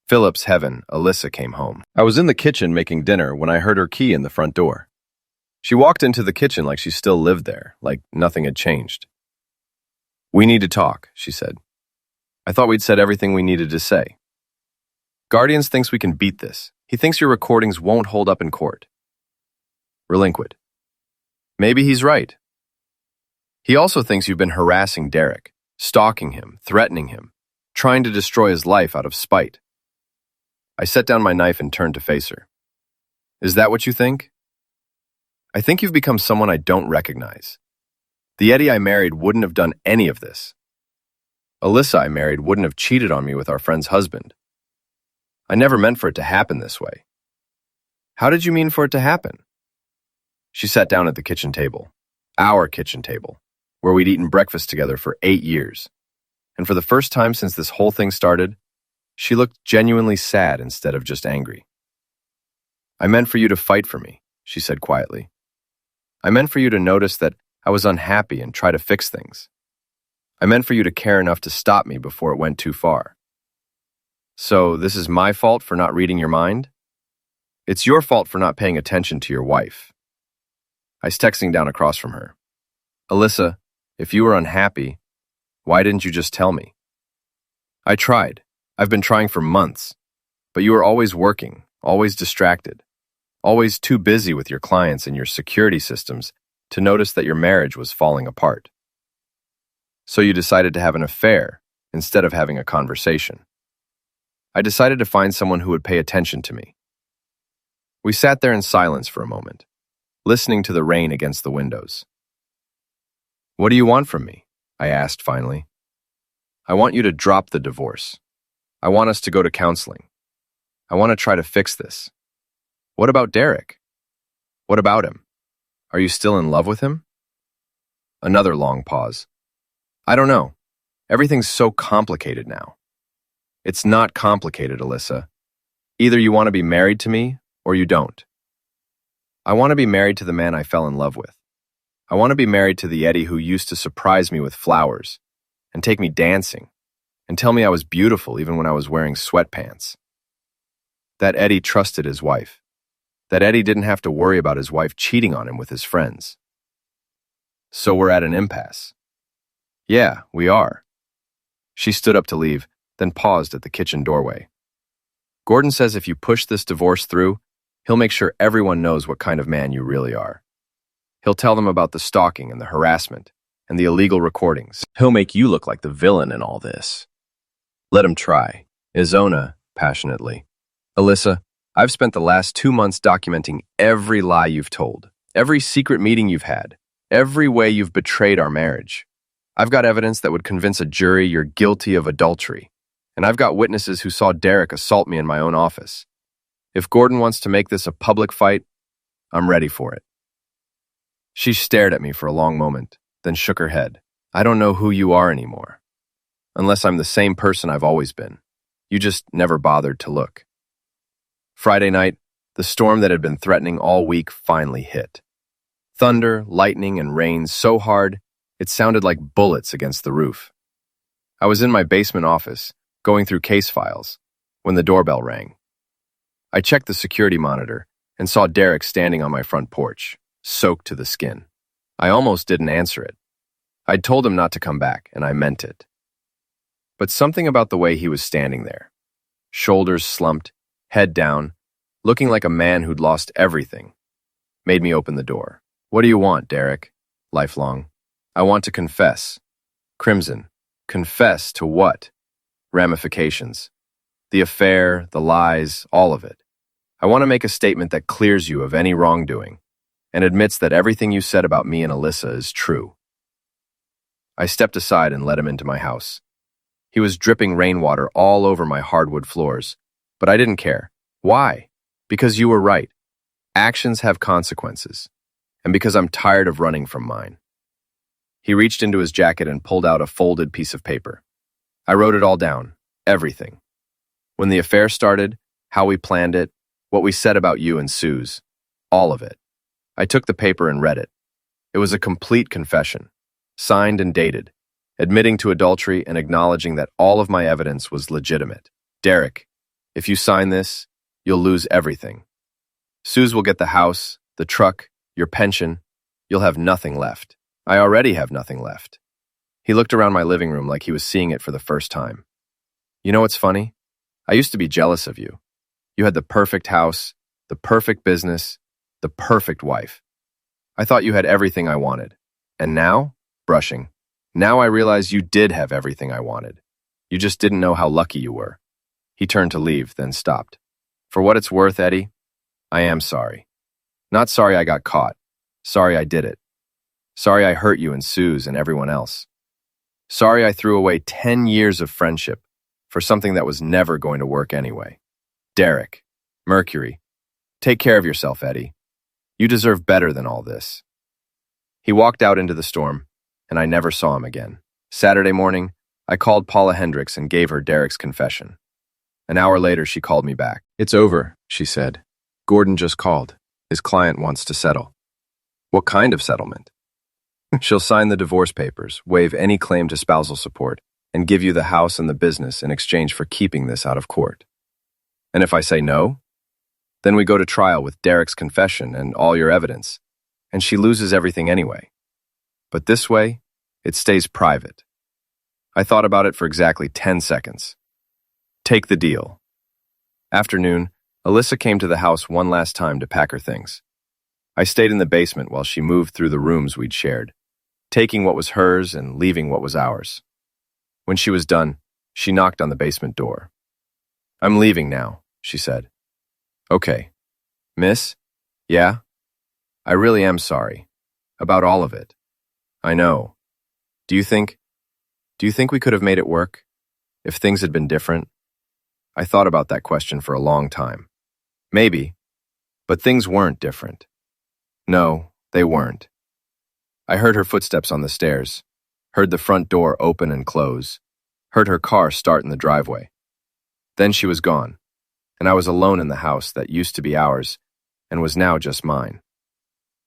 Philip's heaven, Alyssa came home. I was in the kitchen making dinner when I heard her key in the front door. She walked into the kitchen like she still lived there, like nothing had changed. We need to talk, she said. I thought we'd said everything we needed to say. Guardians thinks we can beat this. He thinks your recordings won't hold up in court. Relinquid. Maybe he's right. He also thinks you've been harassing Derek, stalking him, threatening him, trying to destroy his life out of spite. I set down my knife and turned to face her. Is that what you think? I think you've become someone I don't recognize. The Eddie I married wouldn't have done any of this. Alyssa I married wouldn't have cheated on me with our friend's husband. I never meant for it to happen this way. How did you mean for it to happen? She sat down at the kitchen table, our kitchen table, where we'd eaten breakfast together for 8 years. And for the first time since this whole thing started, she looked genuinely sad instead of just angry. I meant for you to fight for me, she said quietly. I meant for you to notice that I was unhappy and try to fix things. I meant for you to care enough to stop me before it went too far. So this is my fault for not reading your mind? It's your fault for not paying attention to your wife. I was texting down across from her. Alyssa, if you were unhappy, why didn't you just tell me? I tried. I've been trying for months. But you were always working, always distracted, always too busy with your clients and your security systems to notice that your marriage was falling apart. So you decided to have an affair instead of having a conversation. I decided to find someone who would pay attention to me. We sat there in silence for a moment, listening to the rain against the windows. What do you want from me? I asked finally. I want you to drop the divorce. I want us to go to counseling. I want to try to fix this. What about Derek? What about him? Are you still in love with him? Another long pause. I don't know. Everything's so complicated now. It's not complicated, Alyssa. Either you want to be married to me or you don't. I want to be married to the man I fell in love with. I want to be married to the Eddie who used to surprise me with flowers and take me dancing and tell me I was beautiful even when I was wearing sweatpants. That Eddie trusted his wife. That Eddie didn't have to worry about his wife cheating on him with his friends. So we're at an impasse. Yeah, we are. She stood up to leave, then paused at the kitchen doorway. Gordon says if you push this divorce through, he'll make sure everyone knows what kind of man you really are. He'll tell them about the stalking and the harassment and the illegal recordings. He'll make you look like the villain in all this. Let him try. Izona, passionately. Alyssa, I've spent the last 2 months documenting every lie you've told, every secret meeting you've had, every way you've betrayed our marriage. I've got evidence that would convince a jury you're guilty of adultery, and I've got witnesses who saw Derek assault me in my own office. If Gordon wants to make this a public fight, I'm ready for it. She stared at me for a long moment, then shook her head. I don't know who you are anymore. Unless I'm the same person I've always been. You just never bothered to look. Friday night, the storm that had been threatening all week finally hit. Thunder, lightning, and rain so hard, it sounded like bullets against the roof. I was in my basement office, going through case files, when the doorbell rang. I checked the security monitor and saw Derek standing on my front porch, soaked to the skin. I almost didn't answer it. I'd told him not to come back, and I meant it. But something about the way he was standing there, shoulders slumped, head down, looking like a man who'd lost everything, made me open the door. What do you want, Derek? Lifelong. I want to confess. Crimson. Confess to what? Ramifications. The affair, the lies, all of it. I want to make a statement that clears you of any wrongdoing and admits that everything you said about me and Alyssa is true. I stepped aside and let him into my house. He was dripping rainwater all over my hardwood floors, but I didn't care. Why? Because you were right. Actions have consequences, and because I'm tired of running from mine. He reached into his jacket and pulled out a folded piece of paper. I wrote it all down, everything. When the affair started, how we planned it, what we said about you and Suze, all of it. I took the paper and read it. It was a complete confession, signed and dated, admitting to adultery and acknowledging that all of my evidence was legitimate. Derek, if you sign this, you'll lose everything. Suze will get the house, the truck, your pension. You'll have nothing left. I already have nothing left. He looked around my living room like he was seeing it for the first time. You know what's funny? I used to be jealous of you. You had the perfect house, the perfect business, the perfect wife. I thought you had everything I wanted. And now, brushing. Now I realize you did have everything I wanted. You just didn't know how lucky you were. He turned to leave, then stopped. For what it's worth, Eddie, I am sorry. Not sorry I got caught. Sorry I did it. Sorry I hurt you and Suze and everyone else. Sorry I threw away 10 years of friendship for something that was never going to work anyway. Derek, Mercury, take care of yourself, Eddie. You deserve better than all this. He walked out into the storm, and I never saw him again. Saturday morning, I called Paula Hendricks and gave her Derek's confession. An hour later, she called me back. It's over, she said. Gordon just called. His client wants to settle. What kind of settlement? She'll sign the divorce papers, waive any claim to spousal support, and give you the house and the business in exchange for keeping this out of court. And if I say no, then we go to trial with Derek's confession and all your evidence, and she loses everything anyway. But this way, it stays private. I thought about it for exactly 10 seconds. Take the deal. Afternoon, Alyssa came to the house one last time to pack her things. I stayed in the basement while she moved through the rooms we'd shared, taking what was hers and leaving what was ours. When she was done, she knocked on the basement door. I'm leaving now, she said. Okay. Miss? Yeah? I really am sorry. About all of it. I know. Do you think we could have made it work? If things had been different? I thought about that question for a long time. Maybe. But things weren't different. No, they weren't. I heard her footsteps on the stairs, heard the front door open and close, heard her car start in the driveway. Then she was gone, and I was alone in the house that used to be ours and was now just mine.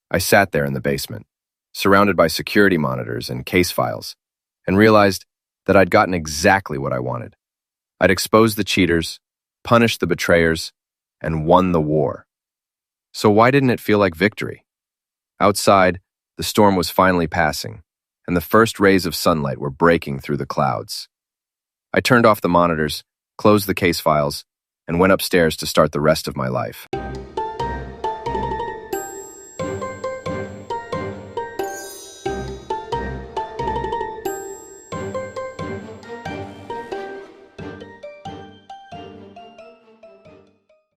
I sat there in the basement, surrounded by security monitors and case files, and realized that I'd gotten exactly what I wanted. I'd exposed the cheaters, punished the betrayers, and won the war. So why didn't it feel like victory? Outside, the storm was finally passing, and the first rays of sunlight were breaking through the clouds. I turned off the monitors, closed the case files, and went upstairs to start the rest of my life.